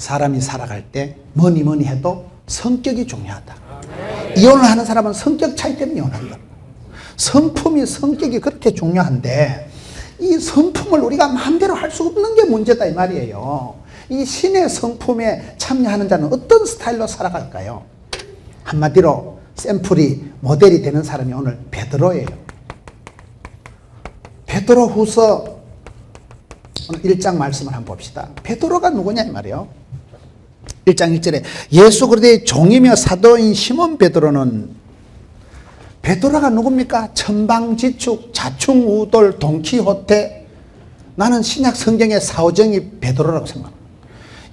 사람이 살아갈 때 뭐니 해도 성격이 중요하다. 이혼을 하는 사람은 성격 차이 때문에 이혼한다. 성격이 그렇게 중요한데 이 성품을 우리가 마음대로 할 수 없는 게 문제다 이 말이에요. 이 신의 성품에 참여하는 자는 어떤 스타일로 살아갈까요? 한마디로 샘플이 모델이 되는 사람이 오늘 베드로예요. 베드로 후서 오늘 1장 말씀을 한번 봅시다. 베드로가 누구냐 이 말이에요. 1장 1절에 예수 그리스도의 종이며 사도인 시몬 베드로는, 베드로가 누굽니까? 천방지축, 자충우돌, 돈키호테. 나는 신약 성경의 사오정이 베드로라고 생각합니다.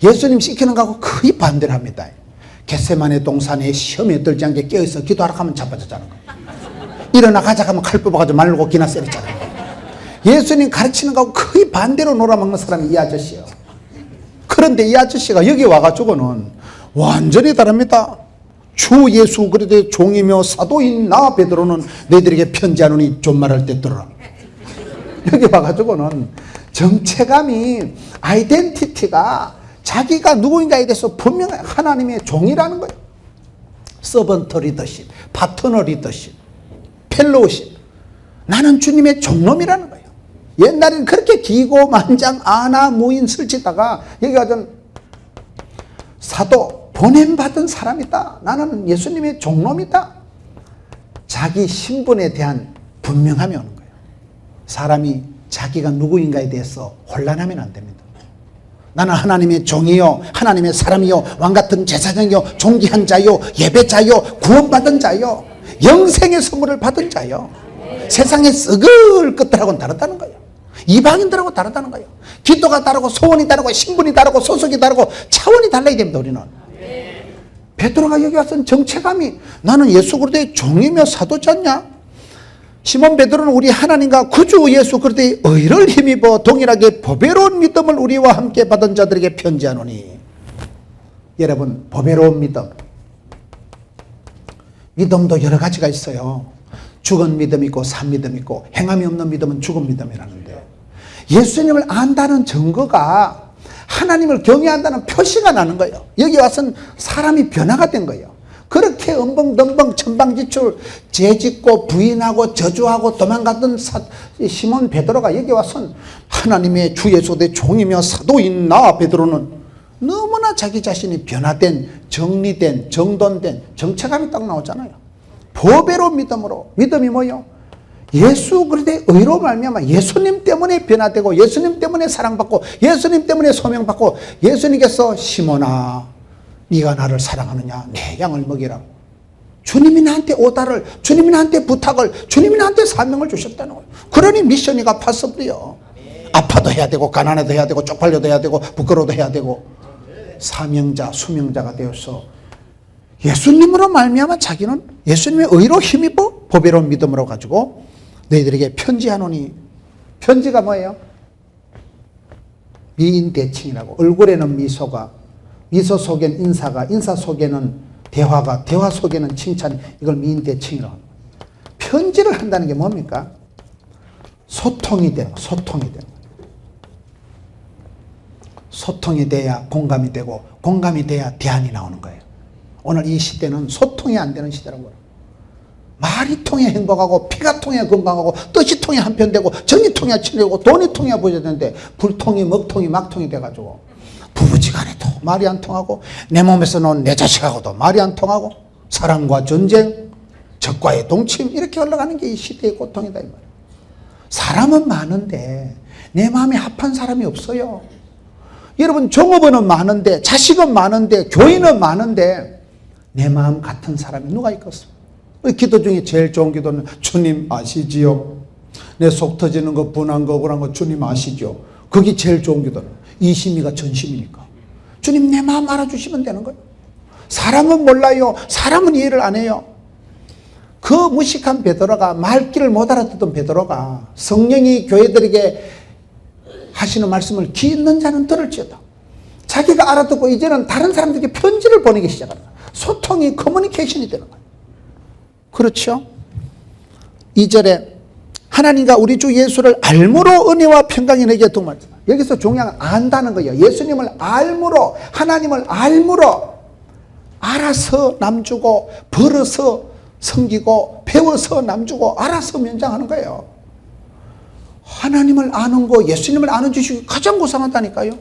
예수님 시키는 거하고 거의 반대를 합니다. 겟세마네 동산에 시험에 들지 않게 깨어있어 기도하라 하면 자빠졌잖아. 일어나 가자 하면 칼 뽑아가지고 말고 기나 세렸잖아. 예수님 가르치는 거하고 거의 반대로 놀아먹는 사람이 이 아저씨예요. 그런데 이 아저씨가 여기 와가지고는 완전히 다릅니다. 주 예수 그리스도의 종이며 사도인 나 베드로는 너희들에게 편지하노니 존말할 때 들어라. 여기 와가지고는 정체감이, 아이덴티티가 자기가 누구인가에 대해서 분명히 하나님의 종이라는 거예요. 서번트 리더십, 파트너 리더십, 펠로우십. 나는 주님의 종놈이라는 거예요. 옛날에는 그렇게 기고만장 아나무인 설치다가 여기 가전 사도, 보냄받은 사람이다. 나는 예수님의 종놈이다. 자기 신분에 대한 분명함이 오는 거예요. 사람이 자기가 누구인가에 대해서 혼란하면 안 됩니다. 나는 하나님의 종이요, 하나님의 사람이요, 왕같은 제사장이요, 존귀한 자요, 예배자요, 구원받은 자요, 영생의 선물을 받은 자요. 세상의 썩을 것들하고는 다르다는 거예요. 이방인들하고 다르다는 거예요. 기도가 다르고 소원이 다르고 신분이 다르고 소속이 다르고 차원이 달라야 됩니다. 우리는. 베드로가 여기 와서는 정체감이, 나는 예수 그리스도의 종이며 사도지 않냐? 시몬 베드로는 우리 하나님과 구주 예수 그리스도의 의를 힘입어 동일하게 보배로운 믿음을 우리와 함께 받은 자들에게 편지하노니. 여러분, 보배로운 믿음, 믿음도 여러 가지가 있어요. 죽은 믿음 있고 산 믿음 있고, 행함이 없는 믿음은 죽은 믿음이라는데, 예수님을 안다는 증거가 하나님을 경외한다는 표시가 나는 거예요. 여기 와서는 사람이 변화가 된 거예요. 그렇게 엄벙덤벙 천방지축 죄짓고 부인하고 저주하고 도망갔던 시몬 베드로가 여기 와서는 하나님의 주 예수의 종이며 사도인 나 베드로는 너무나 자기 자신이 변화된, 정리된, 정돈된 정체감이 딱 나오잖아요. 보배로운 믿음으로. 믿음이 뭐예요? 예수 그리스도의 의로 말미암아 예수님 때문에 변화되고, 예수님 때문에 사랑받고, 예수님 때문에 소명받고, 예수님께서 시몬아 네가 나를 사랑하느냐? 내 양을 먹이라. 주님이 나한테 오다를, 주님이 나한테 부탁을, 주님이 나한테 사명을 주셨다는 거예요. 그러니 미션이가 파서블이요. 아파도 해야 되고, 가난해도 해야 되고, 쪽팔려도 해야 되고, 부끄러워도 해야 되고, 사명자, 수명자가 되어서 예수님으로 말미암아 자기는 예수님의 의로 힘입어 보배로운 믿음으로 가지고 너희들에게 편지하노니. 편지가 뭐예요? 미인대칭이라고. 얼굴에는 미소가, 미소 속엔 인사가, 인사 속에는 대화가, 대화 속에는 칭찬. 이걸 미인대칭이라고 합니다. 편지를 한다는 게 뭡니까? 소통이 되는 거, 소통이 되는 거. 소통이 돼야 공감이 되고, 공감이 돼야 대안이 나오는 거예요. 오늘 이 시대는 소통이 안 되는 시대라고 해요. 말이 통해 행복하고, 피가 통해 건강하고, 뜻이 통해 한편되고, 정이 통해 친해지고, 돈이 통해 부여되는데 불통이 먹통이 막통이 돼가지고 부부지간에도 말이 안 통하고, 내 몸에서 나온 내 자식하고도 말이 안 통하고, 사랑과 전쟁, 적과의 동침, 이렇게 흘러가는 게 이 시대의 고통이다 이 말이에요. 사람은 많은데 내 마음에 합한 사람이 없어요. 여러분, 종업원은 많은데, 자식은 많은데, 교인은 많은데 내 마음 같은 사람이 누가 있겠어? 기도 중에 제일 좋은 기도는 주님 아시지요? 내 속 터지는 거, 분한 거, 억울한 거 주님 아시죠? 그게 제일 좋은 기도는. 이심이가 전심이니까. 주님 내 마음 알아주시면 되는 거예요. 사람은 몰라요. 사람은 이해를 안 해요. 그 무식한 베드로가, 말귀를 못 알아듣던 베드로가 성령이 교회들에게 하시는 말씀을 귀 있는 자는 들을지어다. 자기가 알아듣고 이제는 다른 사람들에게 편지를 보내기 시작합니다. 소통이, 커뮤니케이션이 되는 거예요. 그렇죠? 2절에 하나님과 우리 주 예수를 알므로 은혜와 평강이 내게 도움을 여기서 중요한 건 안다는 거예요. 예수님을 알므로, 하나님을 알므로 알아서 남주고 벌어서 섬기고 배워서 남주고 알아서 면장하는 거예요. 하나님을 아는 거, 예수님을 아는 지식이 가장 고상하다니까요.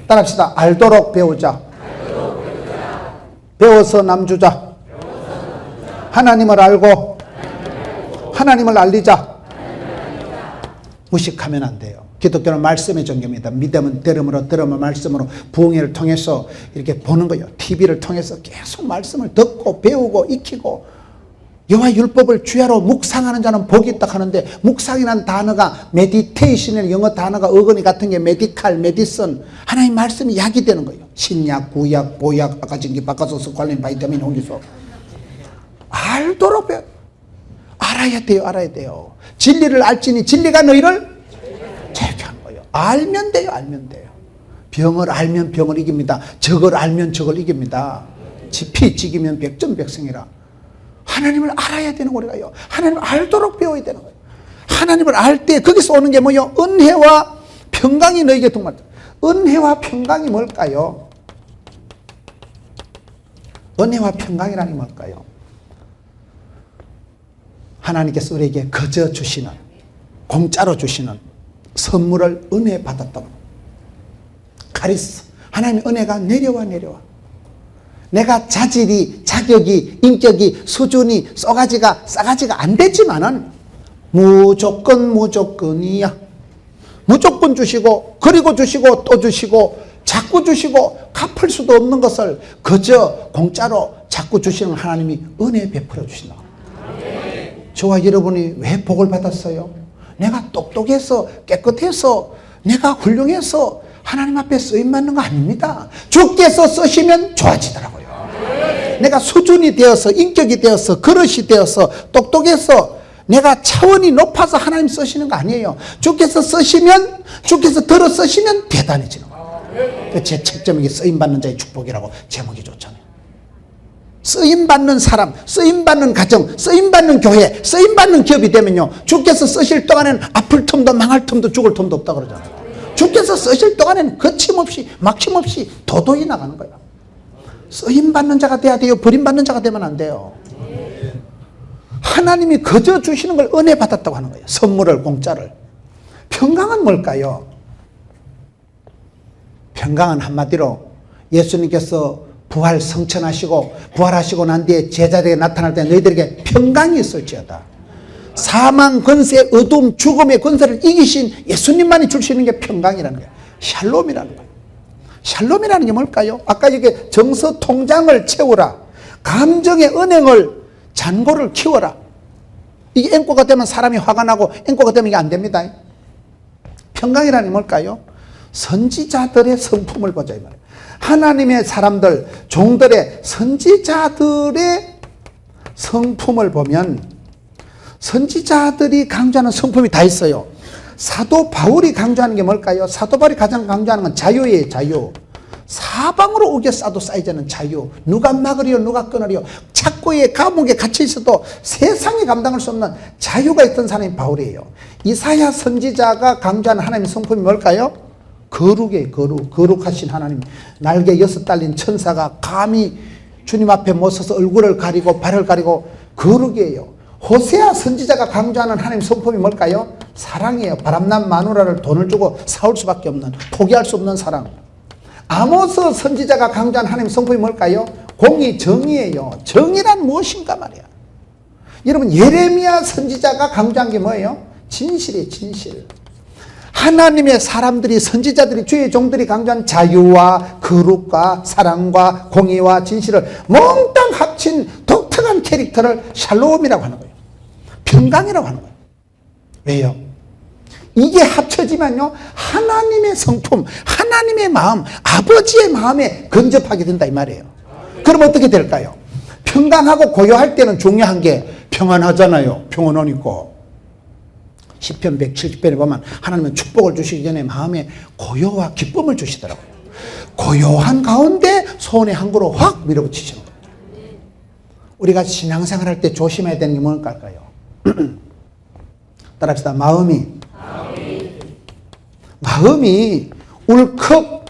따라합시다. 알도록 배우자. 배워서 남주자. 하나님을 알고 하나님을 알리자. 무식하면 안 돼요. 기독교는 말씀의 종교입니다. 믿음은 들음으로, 들음은 말씀으로, 부흥회를 통해서 이렇게 보는 거예요. TV를 통해서 계속 말씀을 듣고 배우고 익히고, 여호와 율법을 주야로 묵상하는 자는 복이 있다 하는데, 묵상이라는 단어가 메디테이션의 영어 단어가 어근이 같은 게 메디칼, 메디슨, 하나님 말씀이 약이 되는 거예요. 신약, 구약, 보약, 아까진기, 바카소스, 관련 바이타민, 홍기소. 알도록 배워. 알아야 돼요. 알아야 돼요. 진리를 알지니 진리가 너희를 자유케 하는 거예요. 알면 돼요. 알면 돼요. 병을 알면 병을 이깁니다. 적을 알면 적을 이깁니다. 지피지기면 백전백승이라. 하나님을 알아야 되는 거예요. 하나님을 알도록 배워야 되는 거예요. 하나님을 알 때 거기서 오는 게 뭐예요? 은혜와 평강이 너에게 동반다. 은혜와 평강이 뭘까요? 은혜와 평강이라는 게 뭘까요? 하나님께서 우리에게 거저 주시는, 공짜로 주시는 선물을 은혜 받았다고. 카리스, 하나님의 은혜가 내려와. 내가 자질이, 자격이, 인격이, 수준이, 싸가지가 안 되지만은 무조건이야. 무조건 주시고, 그리고 주시고, 또 주시고, 자꾸 주시고, 갚을 수도 없는 것을 그저 공짜로 자꾸 주시는 하나님이 은혜 베풀어 주신다. 저와 여러분이 왜 복을 받았어요? 내가 똑똑해서, 깨끗해서, 내가 훌륭해서 하나님 앞에 쓰임받는 거 아닙니다. 주께서 쓰시면 좋아지더라고요. 내가 수준이 되어서, 인격이 되어서, 그릇이 되어서, 똑똑해서, 내가 차원이 높아서 하나님 쓰시는 거 아니에요. 주께서 쓰시면, 주께서 들어 쓰시면 대단해지는 거예요. 제 책점이 쓰임받는 자의 축복이라고 제목이 좋잖아요. 쓰임받는 사람, 쓰임받는 가정, 쓰임받는 교회, 쓰임받는 기업이 되면요, 주께서 쓰실 동안에는 아플 틈도 망할 틈도 죽을 틈도 없다 그러잖아요. 주께서 쓰실 동안에는 거침없이 막힘없이 도도히 나가는 거예요. 쓰임받는 자가 돼야 돼요. 버림받는 자가 되면 안 돼요. 하나님이 거저 주시는 걸 은혜 받았다고 하는 거예요. 선물을, 공짜를. 평강은 뭘까요? 평강은 한마디로 예수님께서 부활 성천하시고 부활하시고 난 뒤에 제자들에게 나타날 때 너희들에게 평강이 있을지어다. 사망 권세, 어둠, 죽음의 권세를 이기신 예수님만이 줄 수 있는 게 평강이라는 거예요. 샬롬이라는 거예요. 샬롬이라는 게 뭘까요? 아까 이게 정서 통장을 채우라, 감정의 은행을, 잔고를 키워라. 이게 앵꼬가 되면 사람이 화가 나고 앵꼬가 되면 이게 안 됩니다. 평강이라는 게 뭘까요? 선지자들의 성품을 보자 이 말이에요. 하나님의 사람들, 종들의, 선지자들의 성품을 보면 선지자들이 강조하는 성품이 다 있어요. 사도 바울이 강조하는 게 뭘까요? 사도 바울이 가장 강조하는 건 자유예요. 자유. 사방으로 우겨 싸도 쌓이자는 자유. 누가 막으리요, 누가 끊으리요. 착고에 감옥에 갇혀 있어도 세상에 감당할 수 없는 자유가 있던 사람이 바울이에요. 이사야 선지자가 강조하는 하나님의 성품이 뭘까요? 거룩이에요. 거룩하신 하나님. 날개 6 달린 천사가 감히 주님 앞에 못 서서 얼굴을 가리고 발을 가리고 거룩이에요. 호세아 선지자가 강조하는 하나님 성품이 뭘까요? 사랑이에요. 바람난 마누라를 돈을 주고 사올 수밖에 없는, 포기할 수 없는 사랑. 아모스 선지자가 강조한 하나님 성품이 뭘까요? 공의, 정의예요. 정의란 무엇인가 말이야. 여러분, 예레미야 선지자가 강조한 게 뭐예요? 진실이에요. 진실. 하나님의 사람들이, 선지자들이, 주의 종들이 강조한 자유와 거룩과 사랑과 공의와 진실을 몽땅 합친 독특한 캐릭터를 샬롬이라고 하는 거예요. 평강이라고 하는 거예요. 왜요? 이게 합쳐지면요, 하나님의 성품, 하나님의 마음, 아버지의 마음에 근접하게 된다 이 말이에요. 그럼 어떻게 될까요? 평강하고 고요할 때는 중요한 게 평안하잖아요. 평안하니까. 시편 170편에 보면 하나님은 축복을 주시기 전에 마음에 고요와 기쁨을 주시더라고요. 고요한 가운데 소원의 항구로 확 밀어붙이시는 거예요. 우리가 신앙생활 할 때 조심해야 되는 게 뭘까요? 따라합시다. 마음이 마음이 울컥,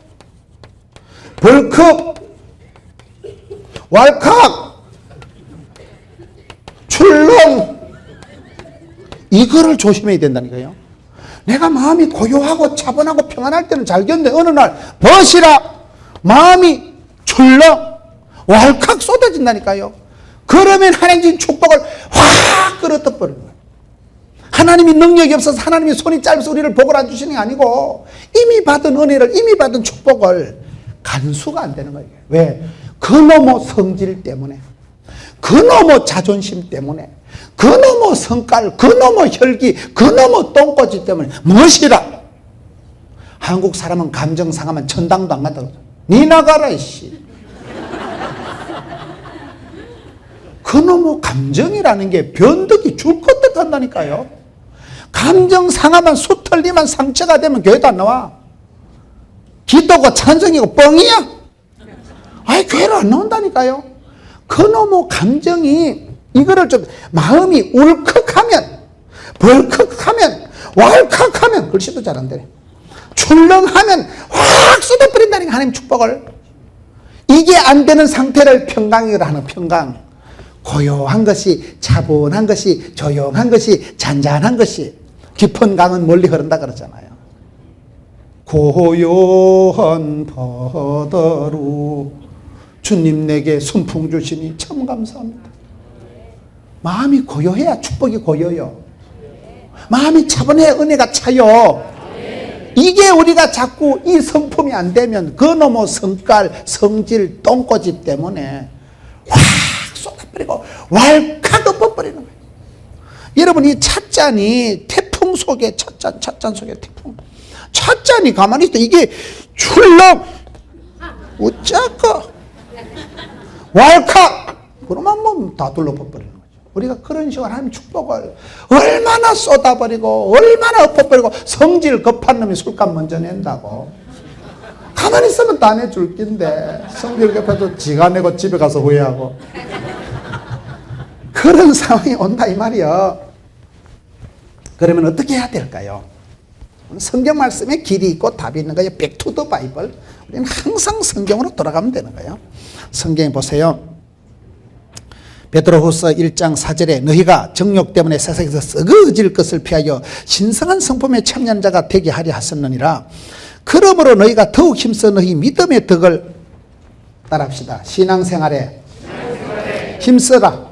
벌컥, 왈칵, 출렁, 이거를 조심해야 된다니까요. 내가 마음이 고요하고 차분하고 평안할 때는 잘 견뎌. 어느 날 벗이라 마음이 출렁, 왈칵 쏟아진다니까요. 그러면 하나님 축복을 확 끌어떡버리는 거예요. 하나님이 능력이 없어서 하나님이 손이 짧아서 우리를 복을 안 주시는 게 아니고 이미 받은 은혜를, 이미 받은 축복을 간수가 안 되는 거예요. 왜? 그 너머 성질 때문에, 그 너머 자존심 때문에, 그 너머 성깔, 그 너머 혈기, 그 너머 똥꼬지 때문에. 무엇이라? 한국 사람은 감정 상하면 천당도 안 간다고. 니 나가라 이씨. 그 너머 감정이라는 게 변덕이 줄 것도 한다니까요. 감정 상하면 수틀리면 상처가 되면 교회도 안 나와. 기도고 찬성이고 뻥이야. 아이 교회로 안 나온다니까요. 그놈의 감정이 이거를 좀 마음이 울컥하면, 벌컥하면, 왈칵하면 글씨도 잘 안 되네. 출렁하면 확 쏟아버린다니까 하나님 축복을. 이게 안 되는 상태를 평강이라 하는. 평강. 고요한 것이, 차분한 것이, 조용한 것이, 잔잔한 것이. 깊은 강은 멀리 흐른다 그러잖아요. 고요한 바다로 주님 내게 순풍 주시니 참 감사합니다. 마음이 고요해야 축복이 고요요. 마음이 차분해야 은혜가 차요. 이게 우리가 자꾸 이 성품이 안 되면 그 너머 성깔, 성질, 똥꼬지 때문에 확 쏟아버리고 왈칵 엎어버리는 거예요. 여러분 이 찻잔이 태풍 속에, 찻잔 속에 태풍. 찻잔이 가만히 있다. 이게 출렁, 우짜까, 왈칵. 그러면 뭐 다 둘러버리는 거죠. 우리가 그런 식으로 하나님 축복을 얼마나 쏟아버리고 얼마나 엎어버리고 성질 급한 놈이 술값 먼저 낸다고. 가만히 있으면 다 내줄 낀데 성질 급해도 지가 내고 집에 가서 후회하고. 그런 상황이 온다 이 말이요. 그러면 어떻게 해야 될까요? 성경 말씀에 길이 있고 답이 있는 거예요. Back to the Bible. 우리는 항상 성경으로 돌아가면 되는 거예요. 성경에 보세요. 베드로후서 1장 4절에 너희가 정욕 때문에 세상에서 썩어질 것을 피하여 신성한 성품의 참여자가 되게 하려 하셨느니라. 그러므로 너희가 더욱 힘써 너희 믿음의 덕을 따라합시다. 신앙생활에 힘써라.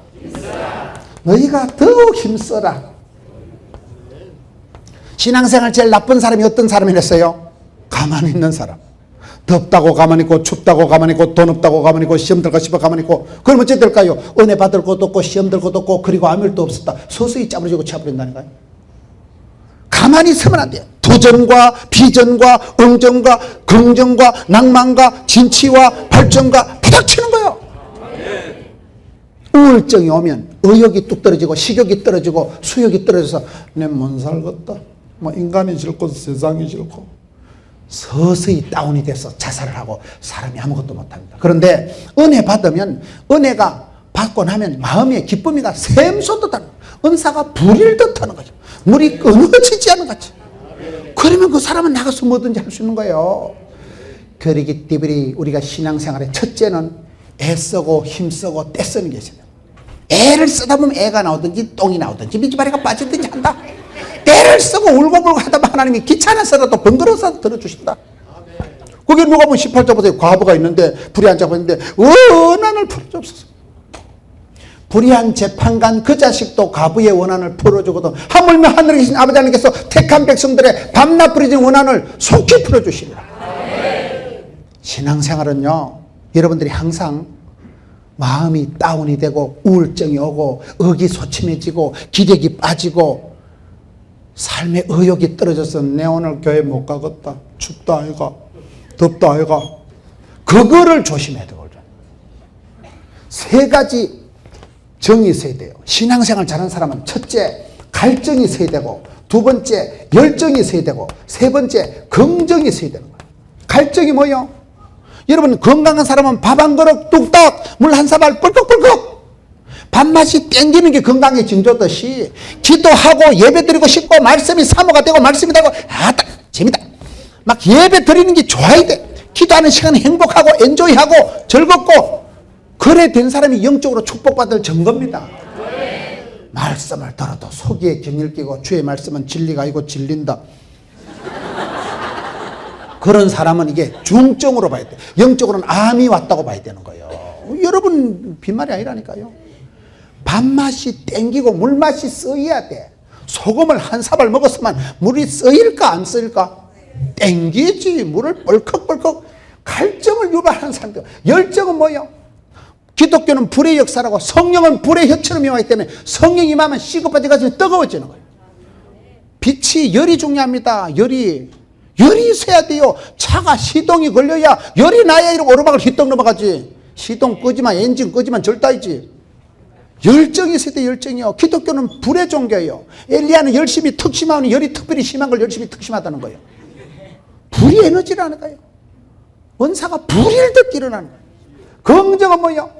너희가 더욱 힘써라. 신앙생활 제일 나쁜 사람이 어떤 사람이랬어요? 가만히 있는 사람. 덥다고 가만히 있고, 춥다고 가만히 있고, 돈 없다고 가만히 있고, 시험 들까 싶어 가만히 있고. 그럼 어찌 될까요? 은혜 받을 것도 없고 시험 들 것도 없고 그리고 아무 일도 없었다. 서서히 짜부러지고 차버린다니까요. 가만히 있으면 안 돼요. 도전과 비전과 응전과 긍정과 낭만과 진치와 발전과 부닥치는 거예요. 우울증이 오면 의욕이 뚝 떨어지고 식욕이 떨어지고 수욕이 떨어져서 내 못 살겠다. 뭐 인간이 싫고 세상이 싫고 서서히 다운이 돼서 자살을 하고 사람이 아무것도 못합니다. 그런데 은혜 받으면 은혜가 받고 나면 마음의 기쁨이가 샘솟듯 하는 거예요. 은사가 불일듯 하는 거죠. 물이 끊어지지 않는 거지. 그러면 그 사람은 나가서 뭐든지 할 수 있는 거예요. 그러기 때문에 우리가 신앙생활의 첫째는 애쓰고 힘쓰고 떼쓰는 게 있어요. 애를 쓰다 보면 애가 나오든지 똥이 나오든지 미지바리가 빠지든지 한다. 애를 쓰고 울고불고 하다 보면 하나님이 귀찮아서라도 번거로워서 들어주신다. 그게 누가 보면 18절 보세요. 과부가 있는데 불의한 자가 있는데 원한을 풀어주옵소서. 불의한 재판관 그 자식도 과부의 원한을 풀어주거든. 하물며 하늘에 계신 아버지 하나님께서 택한 백성들의 밤낮 부르짖는 원한을 속히 풀어주시리라. 신앙생활은요, 여러분들이 항상 마음이 다운이 되고 우울증이 오고 의기소침해지고 기력이 빠지고 삶의 의욕이 떨어져서 내 오늘 교회 못 가겠다. 춥다 아이가. 덥다 아이가. 그거를 조심해야 되거든요. 세 가지 정이 있어야 돼요. 신앙생활 잘하는 사람은 첫째, 갈증이 있어야 되고, 두 번째, 열정이 있어야 되고, 세 번째, 긍정이 있어야 되는 거예요. 갈증이 뭐예요? 여러분 건강한 사람은 밥 한 그릇 뚝딱, 물 한 사발 뿔꺽뿔꺽. 밥맛이 땡기는 게 건강의 징조듯이 기도하고 예배드리고 싶고 말씀이 사모가 되고 말씀이 되고 아따 재밌다. 막 예배 드리는 게 좋아야 돼. 기도하는 시간이 행복하고 엔조이하고 즐겁고 그래 된 사람이 영적으로 축복받을 증거입니다. 말씀을 들어도 속이에 경일 끼고 주의 말씀은 진리가 아니고 진린다. 그런 사람은 이게 중증으로 봐야 돼. 영적으로는 암이 왔다고 봐야 되는 거예요. 여러분 빈말이 아니라니까요. 밥맛이 땡기고 물맛이 쓰여야 돼. 소금을 한 사발 먹었으면 물이 쓰일까 안 쓰일까? 땡기지. 물을 벌컥벌컥. 갈증을 유발하는 사람들. 열정은 뭐예요? 기독교는 불의 역사라고 성령은 불의 혀처럼 임하기 때문에 성령이 임하면 시급해져가지고 뜨거워지는 거예요. 빛이 열이 중요합니다. 열이 있어야 돼요. 차가 시동이 걸려야 열이 나야 이러고 오르막을 휘떡 넘어가지. 시동 끄지만 엔진 끄지만 절다이지. 열정이 있어야 돼. 열정이요. 기독교는 불의 종교예요. 엘리야는 열심히 특심하는 열이 특별히 심한 걸 열심히 특심하다는 거예요. 불이 에너지라는 거예요. 원사가 불일 듯 일어나는 거예요. 긍정은 뭐예요?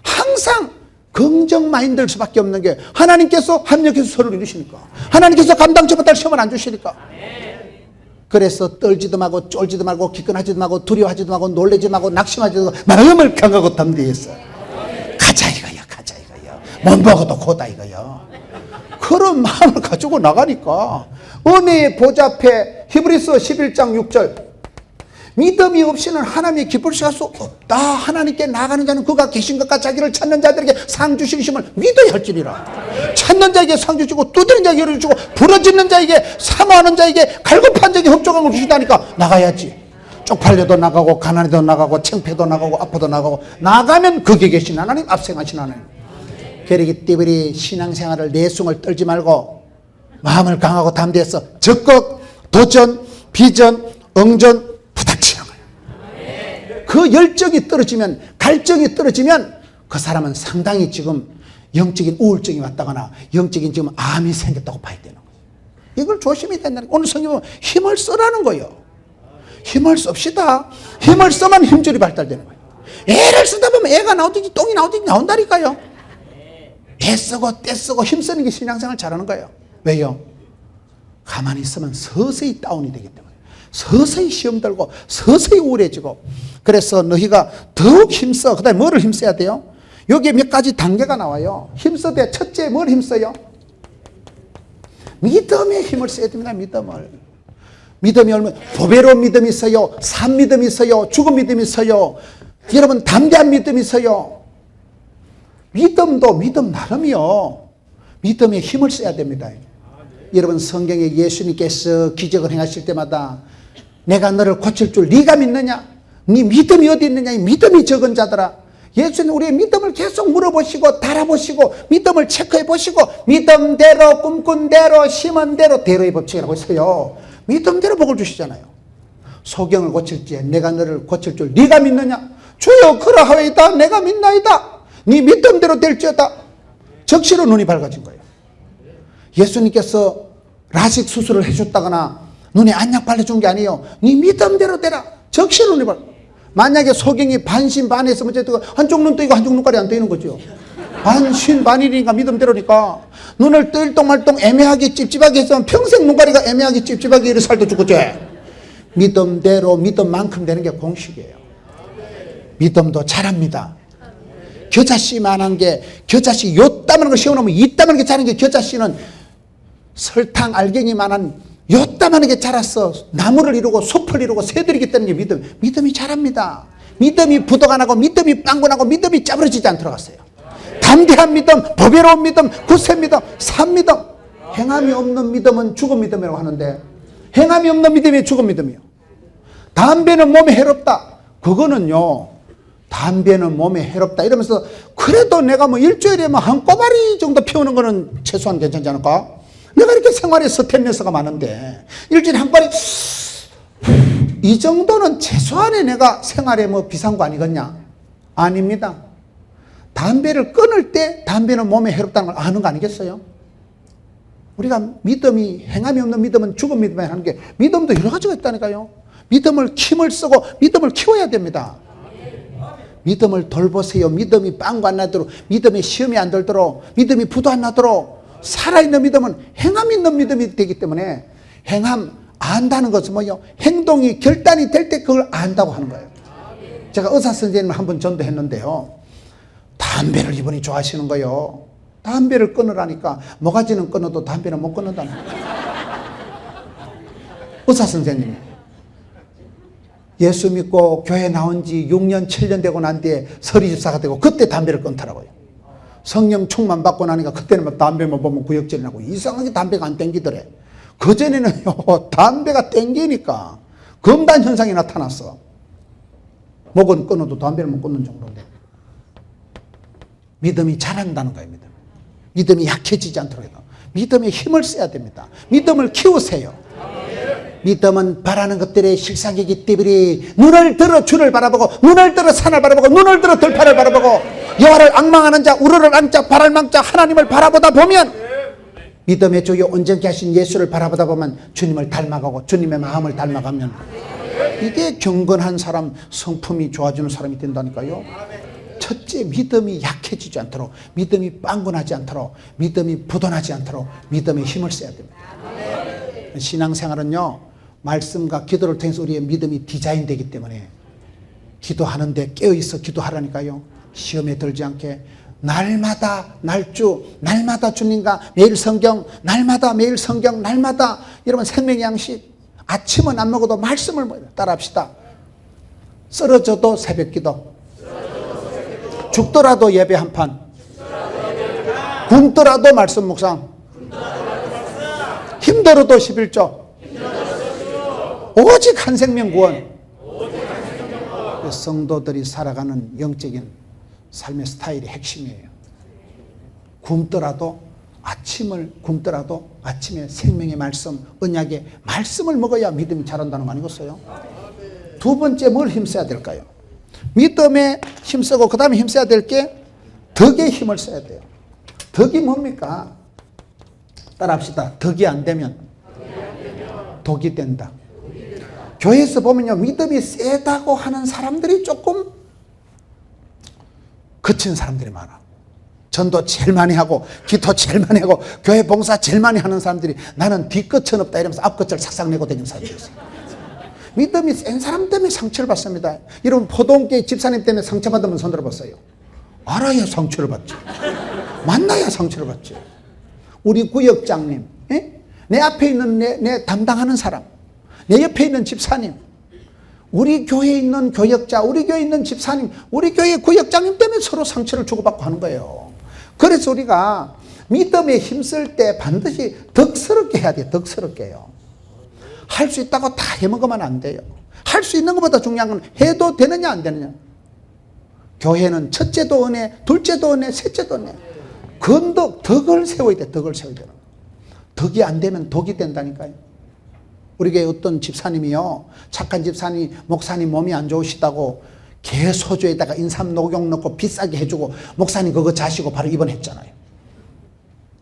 항상 긍정 마인드일 수밖에 없는 게 하나님께서 합력해서 서로를 이루시니까, 하나님께서 감당치 못할 시험을 안 주시니까. 그래서 떨지도 말고 쫄지도 말고 기권하지도 말고 두려워하지도 말고 놀라지 말고 낙심하지도 말고 마음을 강하고 담대했어. 가자 이거야. 가자 이거야. 못 먹어도 고다 이거야. 그런 마음을 가지고 나가니까 은혜의 보좌 앞에 히브리서 11장 6절 믿음이 없이는 하나님의 기쁠 수 없다. 하나님께 나가는 자는 그가 계신 것과 자기를 찾는 자들에게 상 주시심을 믿어야 할지니라. 찾는 자에게 상 주시고 두드리는 자에게 열어주시고 부러지는 자에게 사모하는 자에게 갈급한 자에게 흡족한 걸 주시다니까 나가야지. 쪽팔려도 나가고 가난해도 나가고 창피해도 나가고 아파도 나가고 나가면 거기에 계신 하나님, 앞생하신 하나님. 그러기 때문에 신앙생활을 내숭을 떨지 말고 마음을 강하고 담대해서 적극 도전, 비전, 응전 부닥치는 거예요. 그 열정이 떨어지면, 갈증이 떨어지면 그 사람은 상당히 지금 영적인 우울증이 왔다거나 영적인 지금 암이 생겼다고 봐야 되는 거예요. 이걸 조심히 된다는 거예요. 오늘 성경 보면 힘을 쓰라는 거예요. 힘을 씁시다. 힘을 써만 힘줄이 발달되는 거예요. 애를 쓰다 보면 애가 나오든지 똥이 나오든지 나온다니까요. 애 쓰고 떼 쓰고 힘쓰는 게 신앙생활 잘하는 거예요. 왜요? 가만히 있으면 서서히 다운이 되기 때문에, 서서히 시험 들고 서서히 우울해지고. 그래서 너희가 더욱 힘써. 그 다음에 뭐를 힘써야 돼요? 여기에 몇 가지 단계가 나와요. 힘써야 첫째 뭘 힘써요? 믿음의 힘을 써야 됩니다. 믿음이 얼마나 보배로운 믿음이 있어요. 산 믿음이 있어요. 죽은 믿음이 있어요. 여러분 담대한 믿음이 있어요. 믿음도 믿음 나름이요. 믿음의 힘을 써야 됩니다. 여러분 성경에 예수님께서 기적을 행하실 때마다 내가 너를 고칠 줄 네가 믿느냐? 네 믿음이 어디 있느냐? 이 믿음이 적은 자들아. 예수님 우리의 믿음을 계속 물어보시고 달아보시고 믿음을 체크해 보시고 믿음대로 꿈꾼 대로 심은 대로 대로의 법칙이라고 있어요. 믿음대로 복을 주시잖아요. 소경을 고칠지 내가 너를 고칠 줄 네가 믿느냐? 주여 그러하오이다. 내가 믿나이다. 네 믿음대로 될지어다. 적시로 눈이 밝아진 거예요. 예수님께서 라식 수술을 해줬다거나 눈에 안약 발라준 게 아니에요. 네 믿음대로 되라. 적시로 눈이 밝아. 만약에 소경이 반신반의해서 한쪽 눈 뜨이고 한쪽 눈깔이 안 뜨이는 거죠. 반신반의니까 믿음대로니까. 눈을 뜰똥말똥 애매하게 찝찝하게 했으면 평생 눈가리가 애매하게 찝찝하게 이래 살도 죽겠지. 믿음대로 믿음만큼 되는 게 공식이에요. 믿음도 잘합니다. 겨자씨만한 게, 겨자씨 요따만한 걸 씌워놓으면 이따만한 게 자란 게, 겨자씨는 설탕 알갱이만한 요따만한 게 자라서 나무를 이루고 숲을 이루고 새들이 있다는 게 믿음이 자랍니다. 믿음이 부도가 안 하고 믿음이 빵꾸나고 믿음이 짜부러지지 않도록 하세요. 담대한 믿음, 보배로운 믿음, 굳센 믿음, 산 믿음. 행함이 없는 믿음은 죽은 믿음이라고 하는데, 행함이 없는 믿음이 죽은 믿음이요. 담배는 몸에 해롭다. 그거는요, 담배는 몸에 해롭다 이러면서 그래도 내가 뭐 일주일에 뭐 한 꼬마리 정도 피우는 거는 최소한 괜찮지 않을까? 내가 이렇게 생활에 스트레스가 많은데 일주일에 한 꼬마리, 이 정도는 최소한의 내가 생활에 뭐 비싼 거 아니겠냐? 아닙니다. 담배를 끊을 때 담배는 몸에 해롭다는 걸 아는 거 아니겠어요? 우리가 믿음이, 행함이 없는 믿음은 죽은 믿음이 하는 게, 믿음도 여러 가지가 있다니까요. 믿음을 힘을 쓰고 믿음을 키워야 됩니다. 믿음을 돌보세요. 믿음이 빵구 안 나도록, 믿음이 시험이 안 들도록, 믿음이 부도 안 나도록. 살아있는 믿음은 행함 있는 믿음이 되기 때문에 행함 안다는 것은 뭐요? 행동이 결단이 될 때 그걸 안다고 하는 거예요. 제가 의사 선생님을 한 번 전도했는데요. 담배를 이분이 좋아하시는 거예요. 담배를 끊으라니까 모가지는 끊어도 담배는 못 끊는다는 거예요. 의사 선생님이. 예수 믿고 교회 나온 지 6년 7년 되고 난 뒤에 서리집사가 되고 그때 담배를 끊더라고요. 성령 충만 받고 나니까 그때는 막 담배만 보면 구역질이 나고 이상하게 담배가 안 땡기더래. 그전에는요 담배가 땡기니까 금단 현상이 나타났어. 목은 끊어도 담배를 못 끊는 정도인데 믿음이 자란다는 거예요. 믿음이 약해지지 않도록 해요. 믿음에 힘을 써야 됩니다. 믿음을 키우세요. 믿음은 바라는 것들의 실상이기 때문에 눈을 들어 주를 바라보고 눈을 들어 산을 바라보고 눈을 들어 들판을 바라보고 여호와를 앙망하는 자 우르를 앙자 바랄 망자 하나님을 바라보다 보면 믿음의 주요 온전케 하신 예수를 바라보다 보면 주님을 닮아가고 주님의 마음을 닮아가면 이게 경건한 사람 성품이 좋아지는 사람이 된다니까요. 첫째 믿음이 약해지지 않도록 믿음이 빵군하지 않도록 믿음이 부도나지 않도록 믿음에 힘을 써야 됩니다. 신앙생활은요 말씀과 기도를 통해서 우리의 믿음이 디자인되기 때문에 기도하는데 깨어있어 기도하라니까요. 시험에 들지 않게 날마다 날주 날마다 주님과 매일 성경 날마다 매일 성경 날마다 여러분 생명의 양식 아침은 안 먹어도 말씀을 따라합시다. 쓰러져도 새벽기도 죽더라도 예배 한판 굶더라도 말씀 묵상 힘들어도 11조 오직 한 생명 구원. 성도들이 살아가는 영적인 삶의 스타일이 핵심이에요. 굶더라도 아침에 생명의 말씀 언약의 말씀을 먹어야 믿음이 자란다는 거 아니겠어요? 두 번째 뭘 힘써야 될까요? 믿음에 힘쓰고 그 다음에 힘써야 될 게 덕에 힘을 써야 돼요. 덕이 뭡니까? 따라합시다. 덕이 안 되면 독이 된다. 교회에서 보면요 믿음이 세다고 하는 사람들이 조금 거친 사람들이 많아. 전도 제일 많이 하고 기도 제일 많이 하고 교회 봉사 제일 많이 하는 사람들이 나는 뒤끝은 없다 이러면서 앞끝을 삭삭 내고 다니는 사람들이 있어요. 믿음이 센 사람 때문에 상처를 받습니다. 여러분 포동교회 집사님 때문에 상처받으면 손 들어봤어요. 알아야 상처를 받지. 만나야 상처를 받지. 우리 구역장님, 내 앞에 있는 내 담당하는 사람, 내 옆에 있는 집사님, 우리 교회에 있는 교역자, 우리 교회에 있는 집사님, 우리 교회 구역장님 때문에 서로 상처를 주고받고 하는 거예요. 그래서 우리가 믿음에 힘쓸 때 반드시 덕스럽게 해야 돼요. 덕스럽게요. 할 수 있다고 다 해먹으면 안 돼요. 할 수 있는 것보다 중요한 건 해도 되느냐 안 되느냐. 교회는 첫째도 은혜, 둘째도 은혜, 셋째도 은혜. 건덕, 덕을 세워야 돼. 덕을 세워야 돼. 덕이 안 되면 독이 된다니까요. 우리 교회 어떤 집사님이요, 착한 집사님, 목사님 몸이 안 좋으시다고 개 소주에다가 인삼 녹용 넣고 비싸게 해주고 목사님 그거 자시고 바로 입원했잖아요.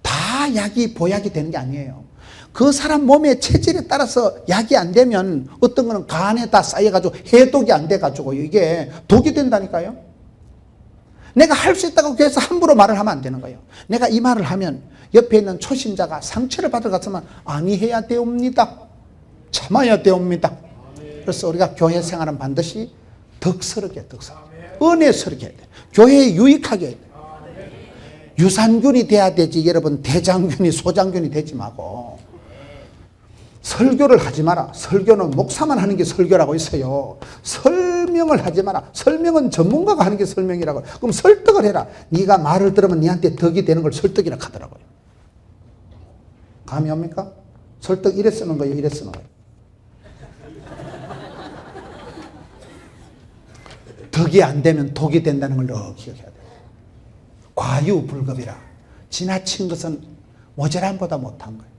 다 약이 보약이 되는 게 아니에요. 그 사람 몸의 체질에 따라서 약이 안 되면 어떤 거는 간에다 쌓여가지고 해독이 안 돼가지고 이게 독이 된다니까요. 내가 할 수 있다고 해서 함부로 말을 하면 안 되는 거예요. 내가 이 말을 하면 옆에 있는 초신자가 상처를 받을 것 같으면 아니해야 되옵니다. 참아야 되옵니다. 그래서 우리가 교회 생활은 반드시 덕스럽게 은혜스럽게 해야 돼. 교회에 유익하게 해야 돼. 유산균이 돼야 되지 여러분 대장균이 소장균이 되지 말고. 설교를 하지 마라. 설교는 목사만 하는 게 설교라고 있어요. 설명을 하지 마라. 설명은 전문가가 하는 게 설명이라고. 그럼 설득을 해라. 네가 말을 들으면 네한테 덕이 되는 걸 설득이라 하더라고요. 감이 옵니까? 설득 이래 쓰는 거예요. 이래 쓰는 거예요. 덕이 안 되면 독이 된다는 걸 너 기억해야 돼. 과유불급이라. 지나친 것은 모자람보다 못한 거예요.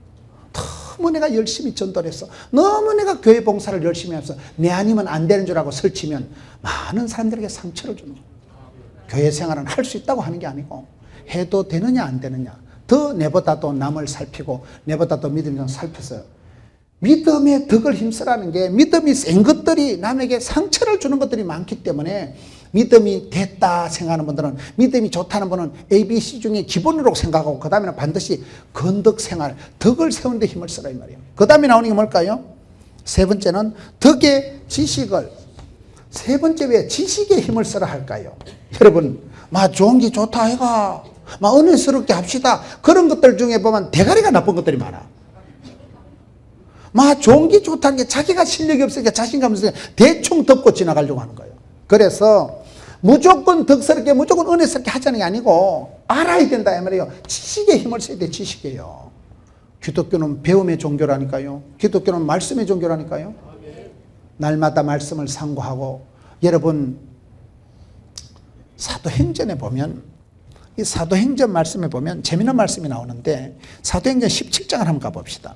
너무 내가 열심히 전도를 했어. 너무 내가 교회 봉사를 열심히 해서 내 아니면 안 되는 줄 알고 설치면 많은 사람들에게 상처를 주는 거예요. 교회 생활은 할 수 있다고 하는 게 아니고 해도 되느냐 안 되느냐. 더 내보다도 남을 살피고 내보다도 믿음을 살펴서 믿음의 덕을 힘쓰라는 게 믿음이 센 것들이 남에게 상처를 주는 것들이 많기 때문에 믿음이 됐다 생각하는 분들은 믿음이 좋다는 분은 ABC 중에 기본으로 생각하고 그 다음에는 반드시 건덕 생활, 덕을 세우는 데 힘을 쓰라 이 말이에요. 그 다음에 나오는 게 뭘까요? 세 번째는 덕의 지식을. 세 번째 왜 지식의 힘을 쓰라 할까요? 여러분, 좋은 게 좋다 해가, 은혜스럽게 합시다. 그런 것들 중에 보면 대가리가 나쁜 것들이 많아. 좋은 게 좋다는 게 자기가 실력이 없으니까 자신감 없으니까 대충 덮고 지나가려고 하는 거예요. 그래서 무조건 덕스럽게 무조건 은혜스럽게 하자는 게 아니고 알아야 된다 이 말이에요. 지식의 힘을 써야 돼. 지식이에요. 기독교는 배움의 종교라니까요. 기독교는 말씀의 종교라니까요. 날마다 말씀을 상고하고. 여러분, 사도행전에 보면, 이 사도행전 말씀에 보면 재미있는 말씀이 나오는데, 사도행전 17장을 한번 가봅시다.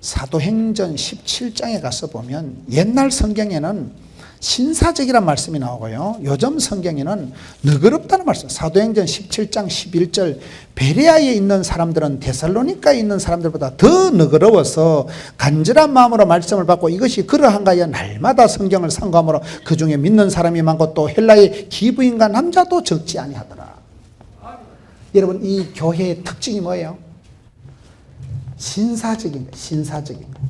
사도행전 17장에 가서 보면 옛날 성경에는 신사적이란 말씀이 나오고요, 요즘 성경에는 너그럽다는 말씀. 사도행전 17장 11절, 베레아에 있는 사람들은 데살로니카에 있는 사람들보다 더 너그러워서 간절한 마음으로 말씀을 받고 이것이 그러한가여 날마다 성경을 상고함으로 그 중에 믿는 사람이 많고 또 헬라의 기부인과 남자도 적지 아니하더라. 여러분, 이 교회의 특징이 뭐예요? 신사적인 거예요. 신사적인 거예요.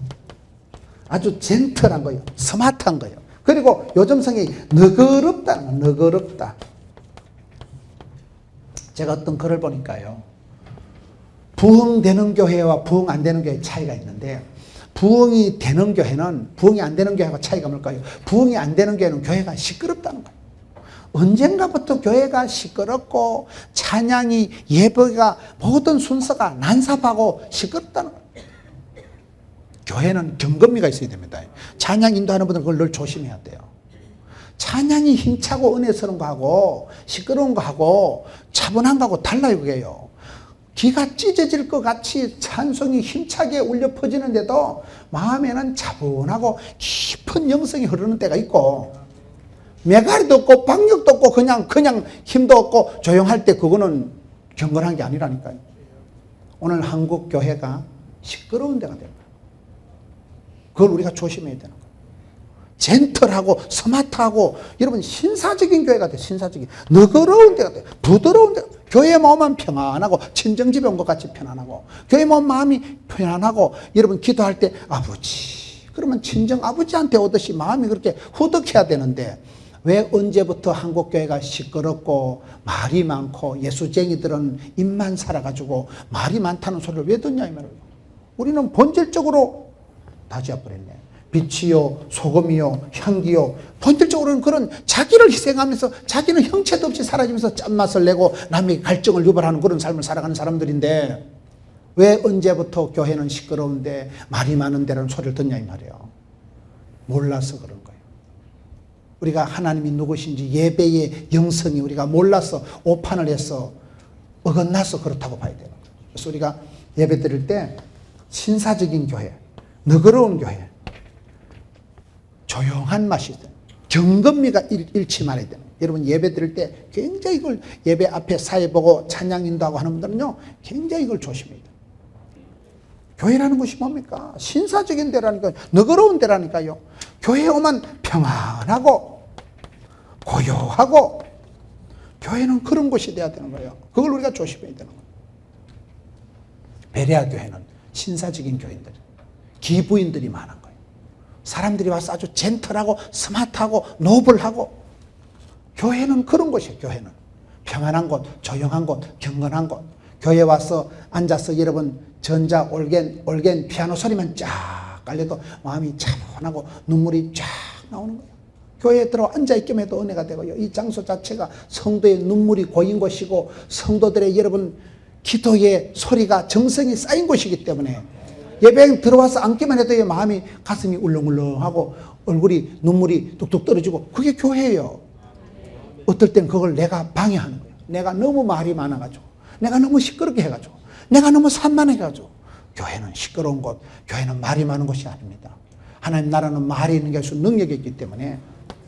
아주 젠틀한 거예요. 스마트한 거예요. 그리고 요즘 성경이 너그럽다는 거예요. 너그럽다. 제가 어떤 글을 보니까요, 부흥되는 교회와 부흥 안 되는 교회의 차이가 있는데, 부흥이 되는 교회는 부흥이 안 되는 교회와 차이가 뭘까요? 부흥이 안 되는 교회는 교회가 시끄럽다는 거예요. 언젠가부터 교회가 시끄럽고 찬양이 예배가 모든 순서가 난삽하고 시끄럽다는 거예요. 교회는 경건미가 있어야 됩니다. 찬양 인도하는 분들은 그걸 늘 조심해야 돼요. 찬양이 힘차고 은혜스러운 거하고 시끄러운 거하고 차분한 거하고 달라요. 그게요. 귀가 찢어질 것 같이 찬송이 힘차게 울려 퍼지는데도 마음에는 차분하고 깊은 영성이 흐르는 때가 있고, 메가리도 없고 박력도 없고 그냥 힘도 없고 조용할 때 그거는 경건한 게 아니라니까요. 오늘 한국 교회가 시끄러운 데가 됩니다. 그걸 우리가 조심해야 되는 거예요. 젠틀하고 스마트하고, 여러분, 신사적인 교회가 돼요. 신사적인, 너그러운 데가 돼요. 부드러운 데가 돼요. 교회에 오면 평안하고 친정집에 온 것 같이 편안하고, 교회에 오면 마음이 편안하고, 여러분 기도할 때 아버지, 그러면 친정 아버지한테 오듯이 마음이 그렇게 후덕해야 되는데, 왜 언제부터 한국교회가 시끄럽고 말이 많고 예수쟁이들은 입만 살아가지고 말이 많다는 소리를 왜 듣냐 이 말이에요. 우리는 본질적으로 다 지어버렸네. 빛이요 소금이요 향기요, 본질적으로는 그런 자기를 희생하면서 자기는 형체도 없이 사라지면서 짠맛을 내고 남에게 갈증을 유발하는 그런 삶을 살아가는 사람들인데, 왜 언제부터 교회는 시끄러운데 말이 많은 데라는 소리를 듣냐 이 말이에요. 몰라서 그런 거예요. 우리가 하나님이 누구신지 예배의 영성이 우리가 몰라서 오판을 해서 어긋나서 그렇다고 봐야 돼요. 그래서 우리가 예배 드릴 때 신사적인 교회, 너그러운 교회, 조용한 맛이 있어요. 경건미가 잃지 말아야 돼요. 여러분, 예배 드릴 때 굉장히 이걸, 예배 앞에 사회 보고 찬양 인도하고 하는 분들은요 굉장히 이걸 조심해야 돼요. 교회라는 것이 뭡니까? 신사적인 데라니까요. 너그러운 데라니까요. 교회에 오면 평안하고 고요하고, 교회는 그런 곳이 돼야 되는 거예요. 그걸 우리가 조심해야 되는 거예요. 베레아 교회는 신사적인 교인들, 기부인들이 많은 거예요. 사람들이 와서 아주 젠틀하고 스마트하고 노블하고, 교회는 그런 곳이에요. 교회는 평안한 곳, 조용한 곳, 경건한 곳. 교회 와서 앉아서 여러분 전자 올겐 피아노 소리만 쫙 깔려도 마음이 차분하고 눈물이 쫙 나오는 거예요. 교회에 들어 앉아있기만 해도 은혜가 되고요. 이 장소 자체가 성도의 눈물이 고인 곳이고 성도들의 여러분 기도의 소리가 정성이 쌓인 곳이기 때문에 예배에 들어와서 앉기만 해도 마음이 가슴이 울렁울렁하고 얼굴이 눈물이 뚝뚝 떨어지고, 그게 교회예요. 어떨 땐 그걸 내가 방해하는 거예요. 내가 너무 말이 많아가지고, 내가 너무 시끄럽게 해가지고, 내가 너무 산만해가지고. 교회는 시끄러운 곳, 교회는 말이 많은 곳이 아닙니다. 하나님 나라는 말이 있는 게 아니라 능력이 있기 때문에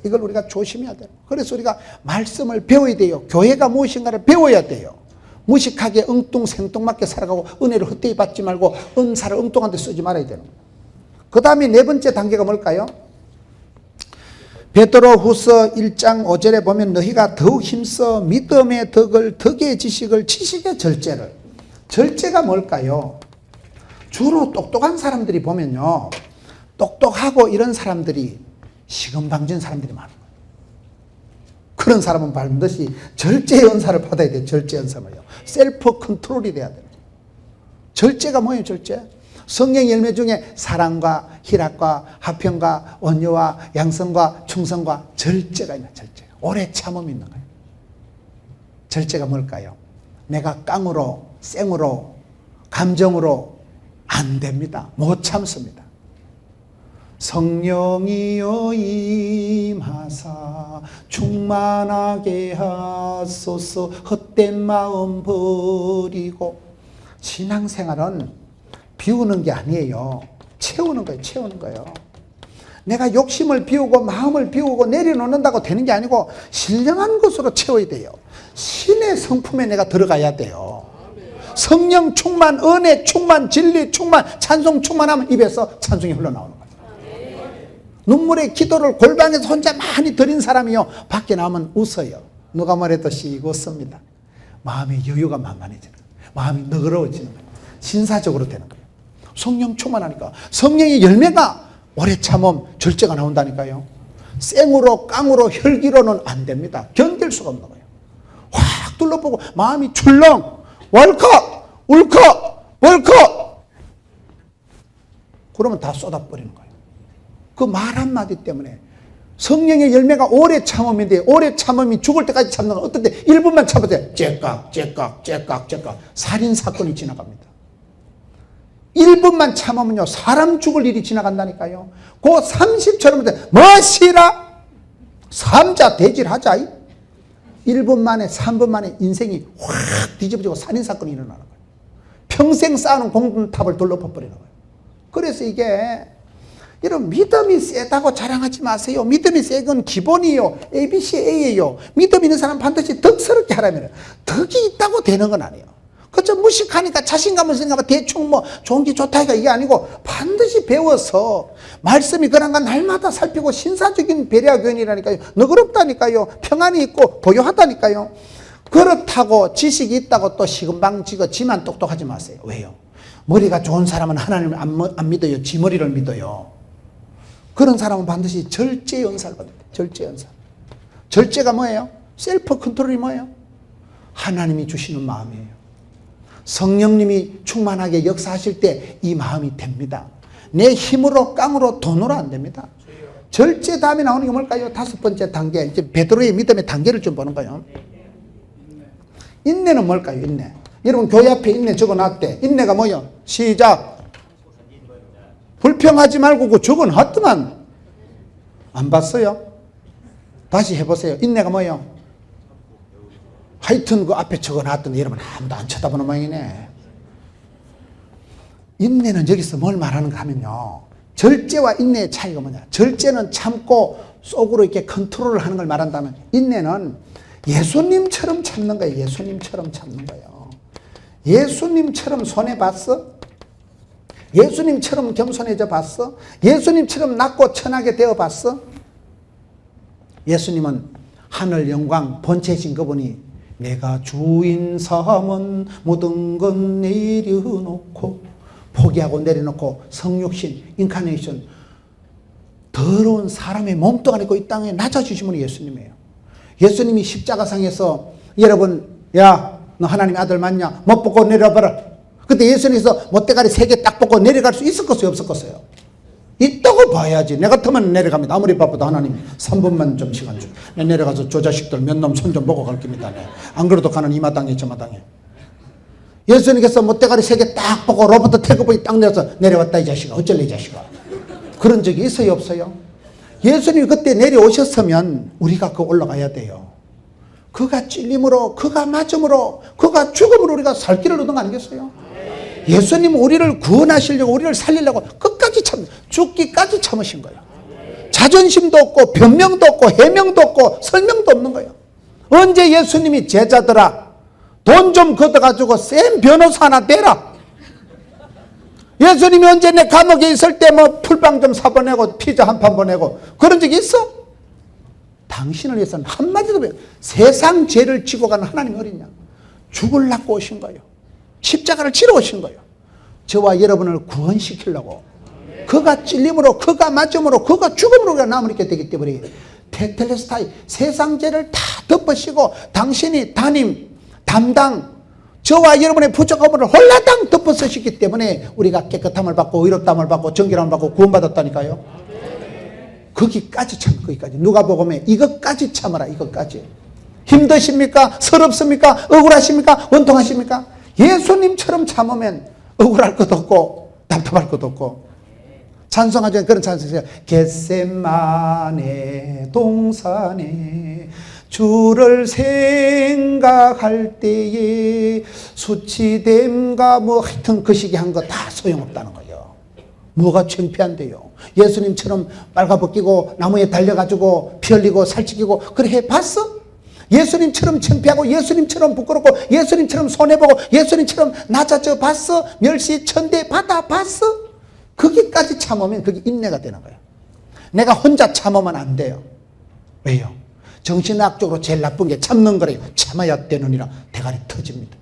이걸 우리가 조심해야 돼요. 그래서 우리가 말씀을 배워야 돼요. 교회가 무엇인가를 배워야 돼요. 무식하게 엉뚱생뚱맞게 살아가고 은혜를 헛되이 받지 말고 은사를 엉뚱한 데 쓰지 말아야 되는 거예요. 그 다음에 네 번째 단계가 뭘까요? 베드로 후서 1장 5절에 보면 너희가 더욱 힘써 믿음의 덕을, 덕의 지식을, 지식의 절제를. 절제가 뭘까요? 주로 똑똑한 사람들이 보면요, 똑똑하고 이런 사람들이 시금방진 사람들이 많은 거예요. 그런 사람은 반드시 절제의 은사를 받아야 돼요. 절제의 은사를요. 셀프 컨트롤이 돼야 돼요. 절제가 뭐예요? 절제? 성령 열매 중에 사랑과 희락과 화평과 온유와 양성과 충성과 절제가 있는 절제. 오래 참음이 있는 거예요. 절제가 뭘까요? 내가 깡으로 생으로 감정으로 안 됩니다. 못 참습니다. 성령이여 임하사 충만하게 하소서 헛된 마음 버리고. 신앙생활은 비우는 게 아니에요. 채우는 거예요. 채우는 거예요. 내가 욕심을 비우고 마음을 비우고 내려놓는다고 되는 게 아니고 신령한 것으로 채워야 돼요. 신의 성품에 내가 들어가야 돼요. 성령 충만, 은혜 충만, 진리 충만, 찬송 충만하면 입에서 찬송이 흘러나오는 거예요. 눈물의 기도를 골방에서 혼자 많이 드린 사람이요, 밖에 나오면 웃어요. 누가 뭐래도 씩 웃습니다. 마음의 여유가 만만해지는 거예요. 마음이 너그러워지는 거예요. 신사적으로 되는 거예요. 성령 충만하니까. 성령의 열매가 오래 참음, 절제가 나온다니까요. 생으로 깡으로 혈기로는 안 됩니다. 견딜 수가 없는 거예요. 확 둘러보고 마음이 출렁, 월컥, 울컥, 월컥, 그러면 다 쏟아버리는 거예요. 그 말 한마디 때문에. 성령의 열매가 오래 참음인데, 오래 참음이 죽을 때까지 참는 건 어떤 때 1분만 참아도 째깍 째깍 째깍 째깍 살인사건이 지나갑니다. 1분만 참으면요 사람 죽을 일이 지나간다니까요. 그 30초는 뭐시라 삼자 대질하자. 1분 만에 3분 만에 인생이 확 뒤집어지고 살인사건이 일어나는 거예요. 평생 쌓아놓은 공든탑을 돌려버리는 거예요. 그래서 이게 여러분, 믿음이 세다고 자랑하지 마세요. 믿음이 센 건 기본이에요. ABCA예요. 믿음 있는 사람은 반드시 덕스럽게 하라면 덕이 있다고 되는 건 아니에요. 그저 무식하니까 자신감을 생각하면 대충 뭐 좋은 게 좋다니까 이게 아니고 반드시 배워서 말씀이 그런가 날마다 살피고 신사적인 배려 교훈이라니까요. 너그럽다니까요. 평안이 있고 고요하다니까요. 그렇다고 지식이 있다고 또 시금방지고 지만 똑똑하지 마세요. 왜요? 머리가 좋은 사람은 하나님을 안 믿어요. 지 머리를 믿어요. 그런 사람은 반드시 절제의 은사를 받아야 돼요. 절제의 은사. 절제가 뭐예요? 셀프 컨트롤이 뭐예요? 하나님이 주시는 마음이에요. 성령님이 충만하게 역사하실 때 이 마음이 됩니다. 내 힘으로 깡으로 돈으로 안 됩니다. 절제 다음에 나오는 게 뭘까요? 5번째 단계. 이제 베드로의 믿음의 단계를 좀 보는 거예요. 인내는 뭘까요? 인내. 여러분 교회 앞에 인내 적어놨대. 인내가 뭐예요? 시작. 불평하지 말고 그 적어놨더만 안 봤어요? 다시 해보세요. 인내가 뭐예요? 하여튼 그 앞에 적어놨더니 여러분 아무도 안 쳐다보는 모양이네. 인내는 여기서 뭘 말하는가 하면요, 절제와 인내의 차이가 뭐냐. 절제는 참고 속으로 이렇게 컨트롤을 하는 걸 말한다면, 인내는 예수님처럼 참는 거예요. 예수님처럼 참는 거예요. 예수님처럼 손해봤어? 예수님처럼 겸손해져 봤어? 예수님처럼 낮고 천하게 되어 봤어? 예수님은 하늘 영광 본체이신 그분이 내가 주인 삼은 모든 건 내려놓고, 포기하고 내려놓고 성육신 인카네이션 더러운 사람의 몸뚱아리 입고 이 땅에 낮아주신 분이 예수님이에요. 예수님이 십자가상에서 여러분, 야 너 하나님의 아들 맞냐? 못 보고 내려봐라. 그때 예수님께서 못대가리 3개 딱 뽑고 내려갈 수 있었겠어요? 없었겠어요? 있다고 봐야지. 내가 같으면 내려갑니다. 아무리 바빠도 하나님 3분만 좀 시간 줘. 내 내려가서 저 자식들 몇 놈 손 좀 보고 갈 겁니다. 네. 안 그래도 가는 이 마당에 저 마당에. 예수님께서 못대가리 3개 딱 보고 로버트 태그분이 딱 내려서 내려왔다 이 자식아. 어쩔래 이 자식아. 그런 적이 있어요? 없어요? 예수님이 그때 내려오셨으면 우리가 그 올라가야 돼요. 그가 찔림으로, 그가 맞음으로, 그가 죽음으로 우리가 살 길을 얻은 거 아니겠어요? 예수님은 우리를 구원하시려고, 우리를 살리려고 끝까지 죽기까지 참으신 거예요. 자존심도 없고 변명도 없고 해명도 없고 설명도 없는 거예요. 언제 예수님이 제자들아 돈 좀 걷어가지고 센 변호사 하나 대라. 예수님이 언제 내 감옥에 있을 때 뭐 풀빵 좀 사보내고 피자 한 판 보내고 그런 적이 있어? 당신을 위해서는 한마디도 왜 세상 죄를 지고 가는 하나님 어딨냐? 죽으려고 오신 거예요. 십자가를 치러 오신 거예요. 저와 여러분을 구원시키려고. 그가 찔림으로, 그가 맞음으로, 그가 죽음으로 우리가 남을 있게 되기 때문에 테텔레스타이, 세상 죄를 다 덮으시고 당신이 담당 저와 여러분의 부족함을 홀라당 덮어쓰시기 때문에 우리가 깨끗함을 받고 의롭다함을 받고 정결함을 받고 구원받았다니까요. 거기까지 참, 거기까지. 누가복음에 이것까지 참아라, 이것까지. 힘드십니까? 서럽습니까? 억울하십니까? 원통하십니까? 예수님처럼 참으면 억울할 것도 없고 답답할 것도 없고. 찬송하죠. 그런 찬송이세요. 겟세마네 동산에 주를 생각할 때에 수치됨과 뭐 하여튼 그 시기 한 거 다 소용없다는 거예요. 뭐가 창피한데요. 예수님처럼 빨가벗기고 나무에 달려가지고 피 흘리고 살찌기고 그래 해봤어? 예수님처럼 창피하고 예수님처럼 부끄럽고 예수님처럼 손해보고 예수님처럼 낮아져 봤어? 멸시 천대 받아 봤어? 거기까지 참으면 그게 인내가 되는 거예요. 내가 혼자 참으면 안 돼요. 왜요? 정신학적으로 제일 나쁜 게 참는 거래요. 참아야 되느니라 대가리 터집니다.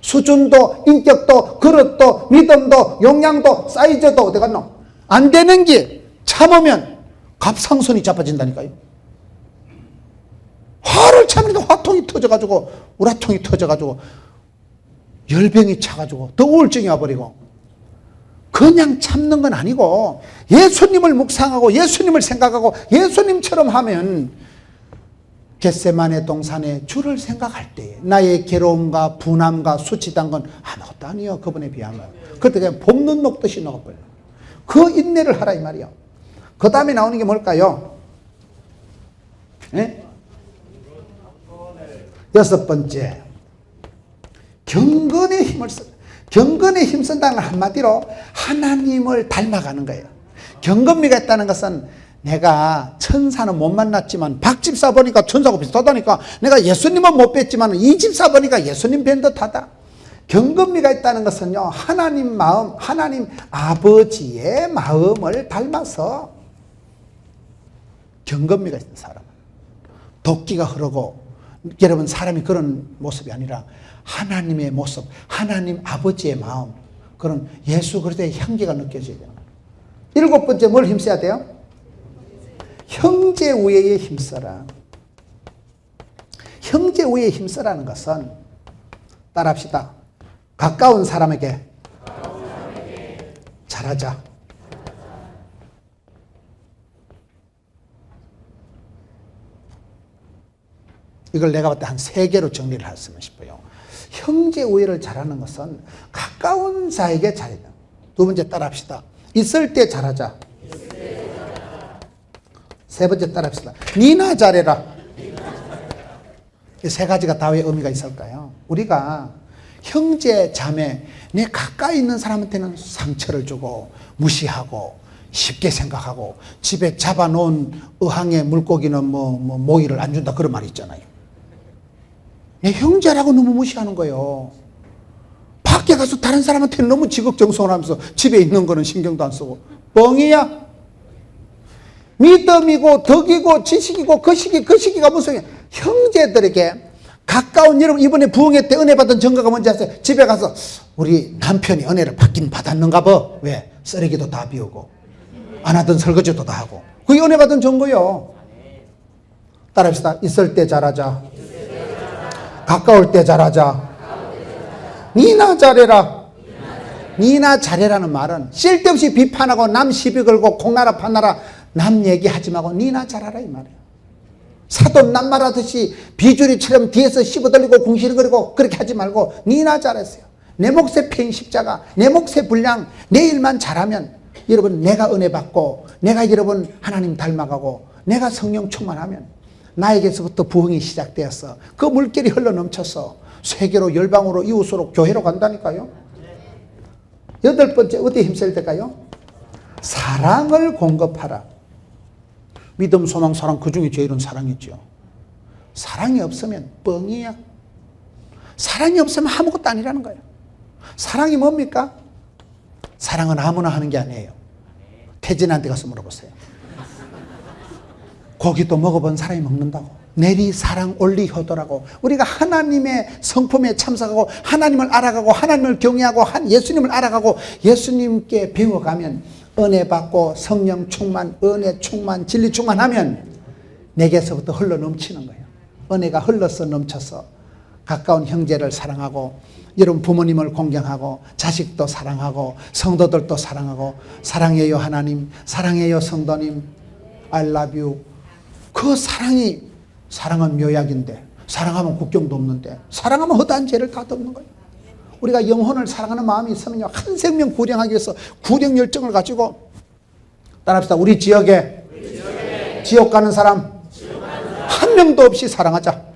수준도 인격도 그릇도 믿음도 용량도 사이즈도 어디 갔노? 안 되는 게 참으면 갑상선이 자빠진다니까요. 화를 참으니까 화통이 터져가지고 우라통이 터져가지고 열병이 차가지고 더 우울증이 와버리고. 그냥 참는 건 아니고 예수님을 묵상하고 예수님을 생각하고 예수님처럼 하면 겟세마네 동산에 주를 생각할 때 나의 괴로움과 분함과 수치단 건 아무것도 아니에요. 그분에 비하면. 그때 그냥 볶는 녹듯이 녹아버려요. 그 인내를 하라 이 말이에요. 그 다음에 나오는 게 뭘까요? 네? 여섯 번째, 경건의 힘을 써. 경건에 힘쓴다는 건 한마디로 하나님을 닮아가는 거예요. 경건미가 있다는 것은 내가 천사는 못 만났지만 박집사 보니까 천사하고 비슷하다니까, 내가 예수님은 못 뵀지만 이 집사 보니까 예수님 뵌 듯하다. 경건미가 있다는 것은요, 하나님 마음, 하나님 아버지의 마음을 닮아서 경건미가 있는 사람. 도끼가 흐르고, 여러분 사람이 그런 모습이 아니라 하나님의 모습, 하나님 아버지의 마음, 그런 예수 그리스도의 향기가 느껴져야 돼요. 일곱 번째 뭘 힘써야 돼요? 형제 우애에 힘써라. 형제 우애에 힘써라는 것은 따라합시다. 가까운 사람에게 잘하자. 이걸 내가 봤을 때 한 3개로 정리를 했으면 싶어요. 형제 우애를 잘하는 것은 가까운 자에게 잘해야 돼요. 두 번째 따라합시다. 있을 때 잘하자. 세 번째 따라합시다. 니나 잘해라. 이 3가지가 다 왜 의미가 있을까요? 우리가 형제 자매, 내 가까이 있는 사람한테는 상처를 주고 무시하고 쉽게 생각하고 집에 잡아놓은 어항에 물고기는 모이를 안 준다 그런 말이 있잖아요. 내 형제라고 너무 무시하는 거예요. 밖에 가서 다른 사람한테는 너무 지극정성을 하면서 집에 있는 거는 신경도 안 쓰고. 뻥이야. 믿음이고 덕이고 지식이고 그 시기가 무슨 형제들에게 가까운, 여러분 이번에 부흥회 때 은혜 받은 증거가 뭔지 아세요? 집에 가서 우리 남편이 은혜를 받긴 받았는가 봐. 왜? 쓰레기도 다 비우고 안 하던 설거지도 다 하고. 그게 은혜 받은 증거요. 따라합시다. 있을 때 잘하자. 가까울 때 잘하자. 니나 잘해라. 니나 잘해라는 말은 쓸데없이 비판하고 남 시비 걸고 콩나라 판나라 남 얘기하지 말고 니나 잘하라 이 말이에요. 사돈 남말하듯이 비주리처럼 뒤에서 씹어들리고 궁시렁거리고 그렇게 하지 말고 니나 잘했어요. 내 몫의 패인 십자가, 내 몫의 분량, 내 일만 잘하면 여러분 내가 은혜 받고 내가 여러분 하나님 닮아가고 내가 성령 충만하면 나에게서부터 부흥이 시작되었어. 그 물결이 흘러 넘쳐서 세계로 열방으로 이웃으로 교회로 간다니까요. 여덟 번째 어디에 힘쓸 때까요? 사랑을 공급하라. 믿음, 소망, 사랑, 그 중에 제일은 사랑이죠. 사랑이 없으면 뻥이야. 사랑이 없으면 아무것도 아니라는 거예요. 사랑이 뭡니까? 사랑은 아무나 하는 게 아니에요. 태진한테 가서 물어보세요. 고기도 먹어본 사람이 먹는다고. 내리 사랑 올리 효도라고 우리가 하나님의 성품에 참석하고 하나님을 알아가고 하나님을 경외하고 예수님을 알아가고 예수님께 배워가면 은혜 받고 성령 충만, 은혜 충만, 진리 충만하면 내게서부터 흘러 넘치는 거예요. 은혜가 흘러서 넘쳐서 가까운 형제를 사랑하고 여러분 부모님을 공경하고 자식도 사랑하고 성도들도 사랑하고 사랑해요 하나님, 사랑해요 성도님, I love you. 그 사랑은 묘약인데 사랑하면 국경도 없는데 사랑하면 허다한 죄를 다 덮는 거예요. 우리가 영혼을 사랑하는 마음이 있으면요 한 생명 구령하기 위해서 구령 열정을 가지고 따라합시다. 우리 지역에 지옥 가는 사람 한 명도 없이 사랑하자.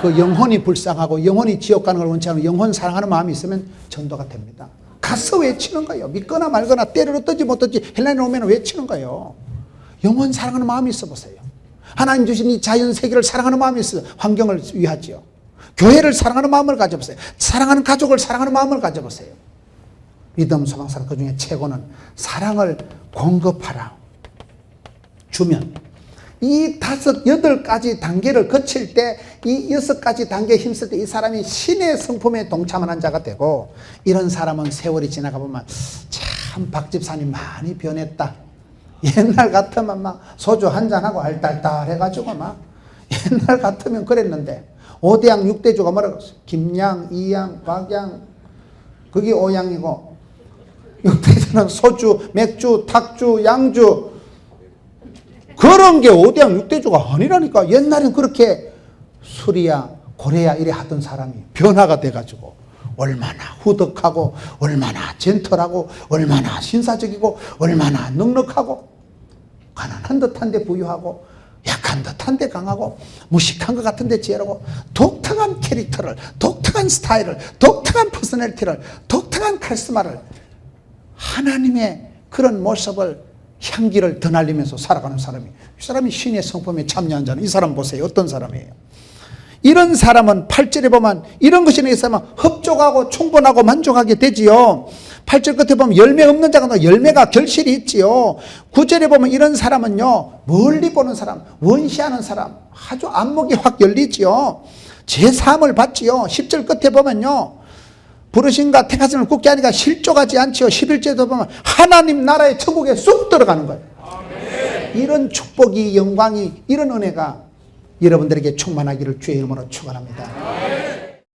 그 영혼이 불쌍하고 영혼이 지옥 가는 걸 원치 않고 영혼 사랑하는 마음이 있으면 전도가 됩니다. 가서 외치는 거예요. 믿거나 말거나 때려도 뜨지 못 뜨지 헬라인 오면 외치는 거예요. 영혼 사랑하는 마음이 있어 보세요. 하나님 주신 이 자연 세계를 사랑하는 마음이 있어요. 환경을 위하지요. 교회를 사랑하는 마음을 가져보세요. 사랑하는 가족을 사랑하는 마음을 가져보세요. 믿음, 소망, 사랑 그 중에 최고는 사랑을 공급하라. 주면 이 5, 8가지 단계를 거칠 때 이 6가지 단계에 힘쓸 때 이 사람이 신의 성품에 동참하는 자가 되고 이런 사람은 세월이 지나가 보면 참 박 집사님 많이 변했다. 옛날 같으면 막 소주 한잔하고 알딸딸 해가지고 막 옛날 같으면 그랬는데 5대양 6대주가 뭐라고 했어요? 김양, 이양, 박양 그게 5양이고 6대주는 소주, 맥주, 탁주, 양주 그런 게 5대양 6대주가 아니라니까. 옛날엔 그렇게 술이야 고래야 이래 하던 사람이 변화가 돼가지고 얼마나 후덕하고 얼마나 젠틀하고 얼마나 신사적이고 얼마나 넉넉하고 가난한 듯한데 부유하고 약한 듯한데 강하고 무식한 것 같은데 지혜로고 독특한 캐릭터를 독특한 스타일을 독특한 퍼스널리티를 독특한 카리스마를 하나님의 그런 모습을 향기를 드날리면서 살아가는 사람이 이 사람이 신의 성품에 참여한 자는 이 사람 보세요. 어떤 사람이에요? 이런 사람은 8절에 보면 이런 것이 있으면 흡족하고 충분하고 만족하게 되지요. 8절 끝에 보면 열매 없는 자가 열매가 결실이 있지요. 9절에 보면 이런 사람은요 멀리 보는 사람, 원시하는 사람 아주 안목이 확 열리지요. 제3을 받지요. 10절 끝에 보면요 부르신가 택하심을 굳게 하니까 실족하지 않지요. 11절에도 보면 하나님 나라의 천국에 쑥 들어가는 거예요. 이런 축복이 영광이 이런 은혜가 여러분들에게 충만하기를 주의 이름으로 축원합니다.